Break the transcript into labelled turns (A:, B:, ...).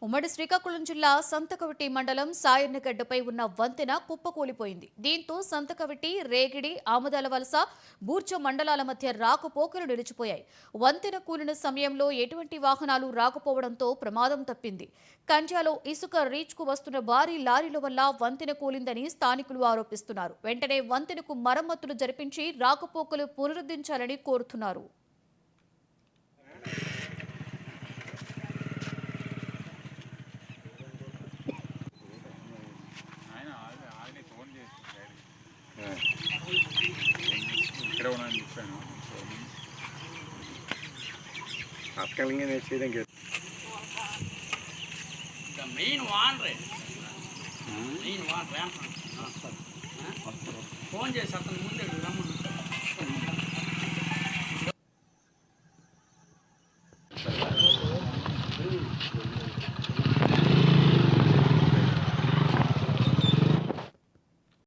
A: ఉమ్మడి శ్రీకాకుళం జిల్లా సంతకవిటి మండలం సాయన్నగడ్డపై ఉన్న వంతెన కుప్పకూలిపోయింది. దీంతో సంతకవిటి, రేగిడి, ఆముదాల వలస, బూర్జ మండలాల మధ్య రాకపోకలు నిలిచిపోయాయి. వంతెన కూలిన సమయంలో ఎటువంటి వాహనాలు రాకపోవడంతో ప్రమాదం తప్పింది. కంజాలో ఇసుక రీచ్కు వస్తున్న భారీ లారీల వల్ల వంతెన కూలిందని స్థానికులు ఆరోపిస్తున్నారు. వెంటనే వంతెనకు మరమ్మతులు జరిపించి రాకపోకలు పునరుద్ధరించాలని కోరుతున్నారు.
B: మెయిన్ వాన్ ఫోన్ చేసి అతను ముందే రమ్మను.